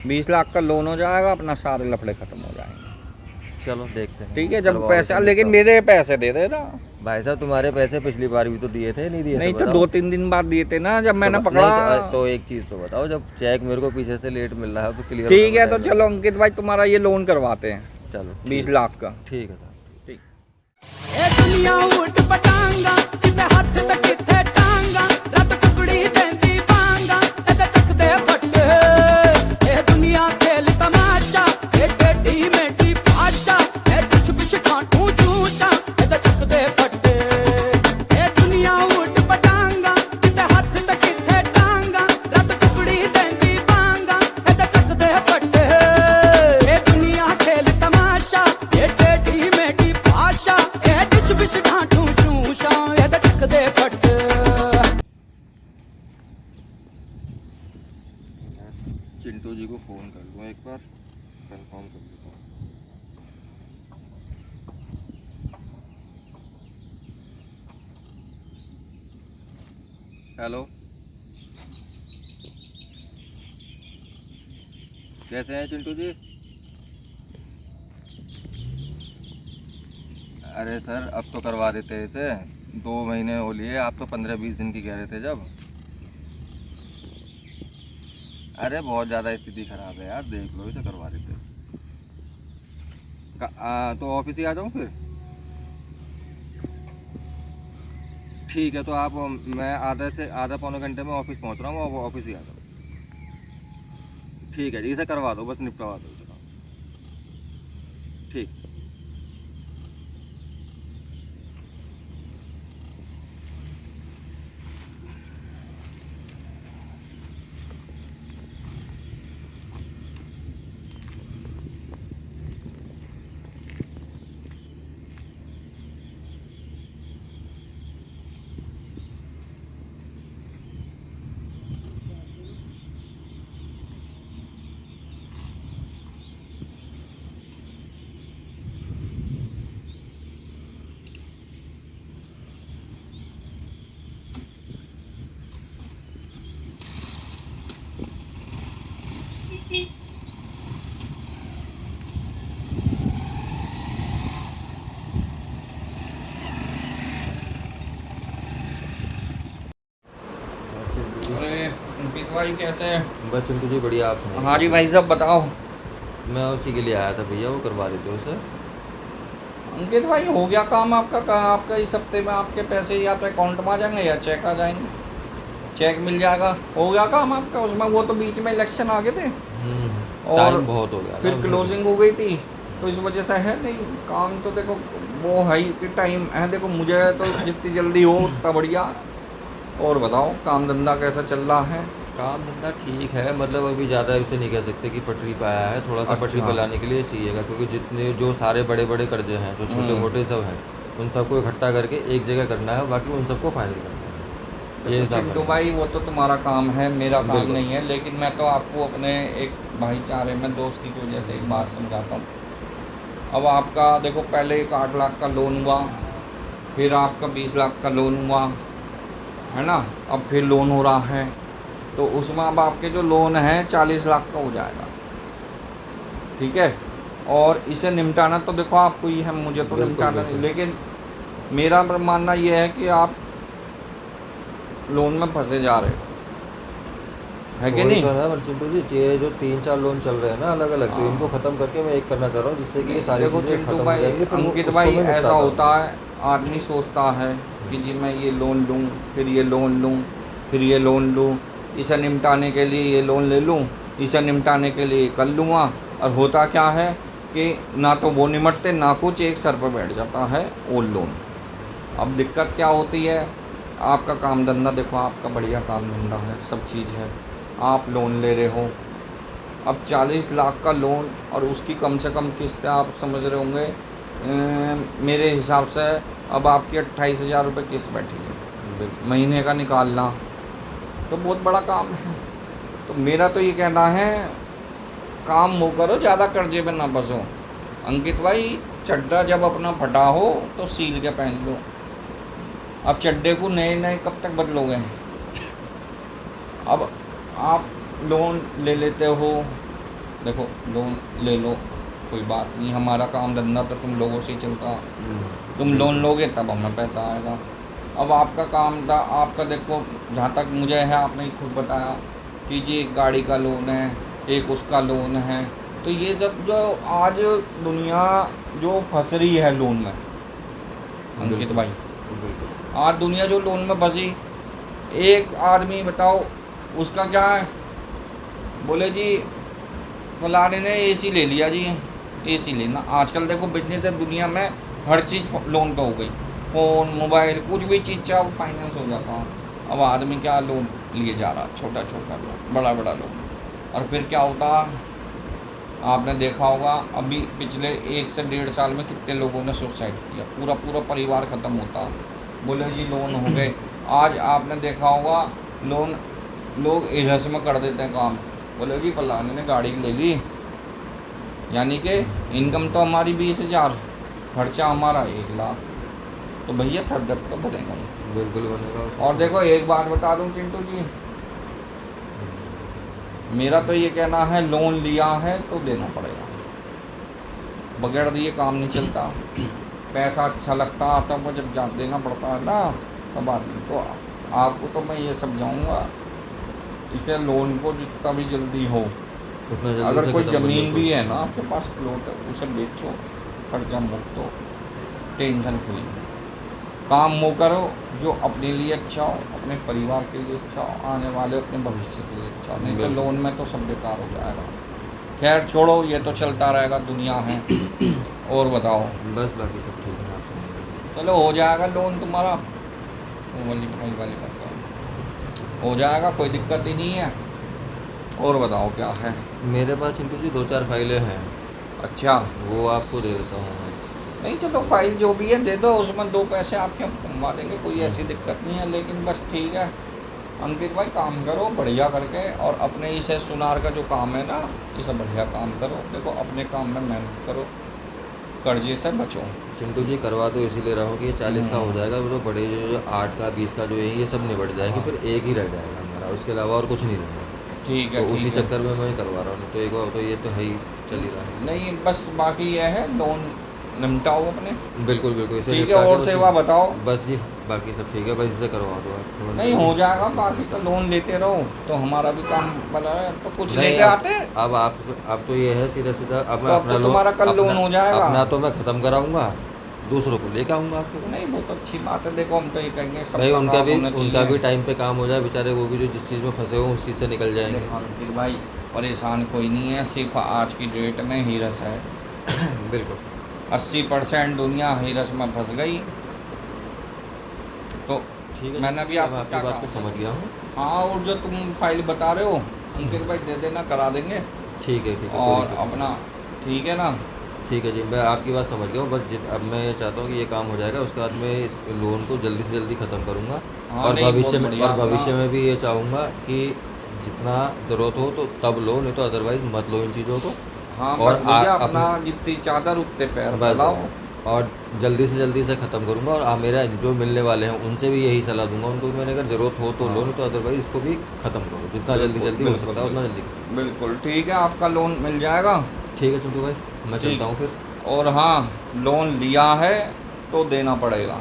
20 लाख का लोन हो जाएगा, अपना सारे लफड़े खत्म हो जाएंगे। चलो देखते हैं। ठीक है, जब करवाओ पैसा, तुम लेकिन निपटाओ। मेरे पैसे दे देना। भाई साहब तुम्हारे पैसे पिछली बार भी तो दिए थे, नहीं दिए थे नहीं तो बताओ। 2-3 दिन बाद दिए थे ना, जब मैंने नहीं पकड़ा। तो एक चीज़ तो बताओ, जब चेक मेरे को पीछे से लेट मिल रहा है तो क्लियर होने ठीक में है, तो टाइम चलो लगेगा। अंकित भाई, तुम्हारा ये लोन करवाते हैं चलो 20 ठीक। लाख का। ठीक है साहब। ठीक। ए दुनिया उठ पटांगा किते हथ ते किथे टांगा रत टुकड़ी देंदी बांगा एते चकदे फट्टे ए दुनिया खेल तमाशा ए टेढ़ी मेढ़ी भाषा ए कुछ बिछ खाटू चूचा एते चकदे फट्टे ए दुनिया उठ पटांगा किते हथ ते किथे टांगा रत टुकड़ी देंदी बांगा एते चकदे फट्टे ए दुनिया खेल तमाशा ए टेढ़ी मेढ़ी भाषा ए कुछ बिछ खाटू चूचा एते चकदे फट्टे। चिंटू जी को फ़ोन कर दूँ एक बार, कंफर्म कर देता हूँ। हेलो, कैसे हैं चिंटू जी? अरे सर अब तो करवा देते इसे, 2 महीने हो लिए, आप तो 15-20 दिन की कह रहे थे जब। अरे बहुत ज़्यादा स्थिति खराब है यार, देख लो इसे करवा देते। तो ऑफिस ही आ जाऊँ फिर? ठीक है, तो आप, मैं आधा से आधा पौने घंटे में ऑफिस पहुंच रहा हूँ, अब ऑफिस ही आ जाओ। ठीक है जी, इसे करवा दो, बस निपटवा दो इसे काम। ठीक। अरे अंकित भाई कैसे हैं? बस चिंटू जी बढ़िया, आप सुनाइए। हाँ जी भाई साहब, बताओ। मैं उसी के लिए आया था भैया, वो करवा देते हो सर। अंकित भाई, हो गया काम आपका? आपका इस हफ्ते में आपके पैसे या तो अकाउंट में आ जाएंगे या चेक आ जाएंगे। चेक मिल जाएगा, हो गया काम आपका उसमें। वो तो बीच में इलेक्शन आ गए थे और टाइम बहुत हो गया ना फिर उसमें। क्लोजिंग हो गई थी, तो इस वजह से है नहीं काम। तो देखो वो है ही कि टाइम है, देखो मुझे तो जितनी जल्दी हो उतना बढ़िया। और बताओ, काम धंधा कैसा चल रहा है? काम धंधा ठीक है, मतलब अभी ज़्यादा इसे नहीं कह सकते कि पटरी पे आया है, थोड़ा सा पटरी अच्छा। पे लाने के लिए चाहिएगा, क्योंकि जितने जो सारे बड़े बड़े कर्जे हैं, जो छोटे मोटे सब हैं, उन सबको इकट्ठा करके एक जगह करना है, बाकी उन सबको फाइनल करना है, ये हिसाब चिंटू करना है। भाई, वो तो तुम्हारा काम है, मेरा काम बिल्कुल। नहीं है। लेकिन मैं तो आपको अपने एक भाईचारे में, दोस्ती की वजह से एक बात समझाता हूँ। अब आपका देखो, पहले एक 8 लाख का लोन हुआ, फिर आपका 20 लाख का लोन हुआ, है ना? अब फिर लोन हो रहा है, तो उसमें अब आपके जो लोन है 40 लाख का हो जाएगा। ठीक है, और इसे निपटाना तो देखो आपको ही है, मुझे तो बिल्कुल, निपटाना नहीं। बिल्कुल। लेकिन मेरा मानना ये है कि आप लोन में फंसे जा रहे हो, है कि वही नहीं? तो है ना चिंटू जी, ये जो 3-4 लोन चल रहे हैं ना अलग अलग, तो हाँ। इनको खत्म करके मैं एक करना चाह रहा हूँ, जिससे कि ये सारी देखो चीज़ें चिंटू खत्म हो भाई, जाएंगी, फिर अंकित उसको भाई, मैं ऐसा निपटाता होता हूँ। है, आदमी सोचता है कि जी मैं ये लोन लूँ, फिर ये लोन लूँ, फिर ये लोन लूँ, इसे निपटाने के लिए ये लोन ले लूँ, इसे निपटाने के लिए कर लूँगा। और होता क्या है कि ना तो वो निमटते, ना कुछ, एक सर पर बैठ जाता है और लोन। अब दिक्कत क्या होती है, आपका काम धंधा देखो, आपका बढ़िया काम धंधा है, सब चीज़ है, आप लोन ले रहे हो। अब 40 लाख का लोन और उसकी कम से कम किस्त आप समझ रहे होंगे, मेरे हिसाब से अब आपकी 28,000 रुपये किस्त बैठी है महीने का निकालना, तो बहुत बड़ा काम है। तो मेरा तो ये कहना है, काम वो करो, ज़्यादा कर्जे पे ना फंसो। अंकित भाई, चड्डा जब अपना फटा हो तो सील के पहन लो। अब चड्डे को नए नए कब तक बदलोगे? अब आप लोन ले लेते हो, देखो लोन ले लो, कोई बात नहीं, हमारा काम धंधा तो तुम लोगों से ही चलता, तुम लोन लोगे तब हमें पैसा आएगा। अब आपका काम था, आपका देखो जहाँ तक मुझे है, आपने ही खुद बताया कि जी एक गाड़ी का लोन है, एक उसका लोन है। तो ये सब जो आज दुनिया जो फंस रही है लोन में, अंकित भाई, बिल्कुल। आज दुनिया जो लोन में फंसी, एक आदमी बताओ उसका क्या है, बोले जी फलाने ने एसी ले लिया जी, एसी लेना। आजकल देखो बिजनेस है दुनिया में, हर चीज़ लोन पे हो गई, फ़ोन मोबाइल कुछ भी चीज़ चाहो फाइनेंस हो जाता है। अब आदमी क्या लोन लिए जा रहा, छोटा छोटा लोन, बड़ा बड़ा लोन, और फिर क्या होता, आपने देखा होगा अभी पिछले 1 से 1.5 साल में कितने लोगों ने सुसाइड किया, पूरा पूरा परिवार ख़त्म होता, बोले जी लोन हो गए। आज आपने देखा होगा लोन लोग इरस में कर देते हैं काम, बोले जी फलाने ने गाड़ी ले ली, यानी कि इनकम तो हमारी 20,000, खर्चा हमारा 1 लाख, तो भैया सब जब तो बनेगा ही। बिल्कुल बनेगा उसको। और देखो एक बात बता दूं चिंटू जी, मेरा तो ये कहना है लोन लिया है तो देना पड़ेगा, बगैर दिए काम नहीं चलता। पैसा अच्छा लगता आता वो जब जा देना पड़ता है ना, तब आदमी तो आपको तो मैं ये समझाऊंगा, इसे लोन को जितना भी जल्दी हो, उतना जल्दी अगर से कोई खत्म करने ज़मीन की भी है कोशिश ना आपके पास प्लॉट है, उसे बेचो, खर्चा मुक्त हो, टेंशन फ्री, काम वो करो जो अपने लिए अच्छा हो, अपने परिवार के लिए अच्छा हो, आने वाले अपने भविष्य के लिए अच्छा हो। नहीं तो बिल्कुल। लोन में तो सब बेकार हो जाएगा। खैर छोड़ो, ये तो चलता रहेगा, दुनिया है। और बताओ, बस बाकी सब ठीक है, आप सुनाइए। चलो हो जाएगा लोन तुम्हारा, वो वाली फाइल वाली बात हो जाएगा, कोई दिक्कत ही नहीं है। और बताओ क्या है? मेरे पास चिंटू जी 2-4 फाइलें हैं, अच्छा, वो आपको दे देता हूँ मैं। नहीं चलो फाइल जो भी है दे दो, उसमें 2 पैसे आपके हम कमवा देंगे, कोई ऐसी दिक्कत नहीं है। लेकिन बस ठीक है अंकित भाई, काम करो बढ़िया करके, और अपने इसे सुनार का जो काम है ना, इसे बढ़िया काम करो। देखो अपने काम में मेहनत करो, कर्जे से बचो। चिंटू जी करवा तो इसीलिए रहा हूँ कि ये 40 का हो जाएगा, वो तो बड़े जो 8 का 20 का जो है ये सब निबट जाएंगे, हाँ। फिर एक ही रह जाएगा हमारा, उसके अलावा और कुछ नहीं रहेगा। ठीक है, तो उसी ठीक है। चक्कर में मैं करवा रहा हूँ, नहीं तो एक बार तो ये तो है ही, चल ही रहा है। नहीं बस बाकी ये है लोन निपटाओ अपने। बिल्कुल बिल्कुल, इसे ठीक है, निपटा के और बस सेवा बताओ। बस जी बाकी सब ठीक है, बस इसे करवा दो आप। नहीं हो जाएगा, बाकी तो लोन लेते रहो तो हमारा भी काम भला है। तो कुछ नहीं, लेके आते, अब आप तो ये है सीधा सीधा, अब तो मैं अब अपना तो तुम्हारा कल लोन हो जाएगा। अपना तो मैं ख़त्म कराऊंगा, दूसरों को लेके आऊँगा आपके पास। नहीं वो तो अच्छी बात है, देखो हम तो ये कहेंगे सब भाई उनका भी उनका भी टाइम पे काम हो जाए, बेचारे वो भी जो जिस चीज़ में फंसे हो उस चीज़ से निकल जाएंगे। देखो भाई परेशान कोई नहीं है, सिर्फ आज की डेट में हीरस है। बिल्कुल 80% दुनिया हीरस में फंस गई। तो ठीक है, मैंने भी अब आपको आपकी क्या बात कहा? को समझ गया हूँ। हाँ, और जो तुम फाइल बता रहे हो अंकित भाई दे देना, करा देंगे। ठीक है कोई और दिक्कत नहीं। अपना ठीक है ना, ठीक है जी, मैं आपकी बात समझ गया हूँ, बस अब मैं ये चाहता हूँ कि ये काम हो जाएगा, उसके बाद मैं इस लोन को जल्दी से जल्दी ख़त्म करूँगा। हाँ, और नहीं, भविष्य बहुत में बढ़िया भविष्य अपना। में भी ये चाहूँगा कि जितना ज़रूरत हो तो तब लो, नहीं तो अदरवाइज़ मत लो इन चीज़ों को। हाँ और बस भैया आ- अपना जितनी चादर उतने पैर बस फैलाओ। और जल्दी से जल्दी से ख़त्म करूँगा, और मेरा जो मिलने वाले हैं उनसे भी यही सलाह दूंगा उनको, मैंने अगर ज़रूरत हो तो लो, नहीं तो अदरवाइज़ इसको भी ख़त्म करो, जितना जल्दी जल्दी हो सकता है उतना जल्दी करो। बिल्कुल ठीक है, आपका लोन मिल जाएगा। ठीक है चिंटू भाई, मैं ठीक। चलता हूँ फिर। और हाँ, लोन लिया है तो देना पड़ेगा।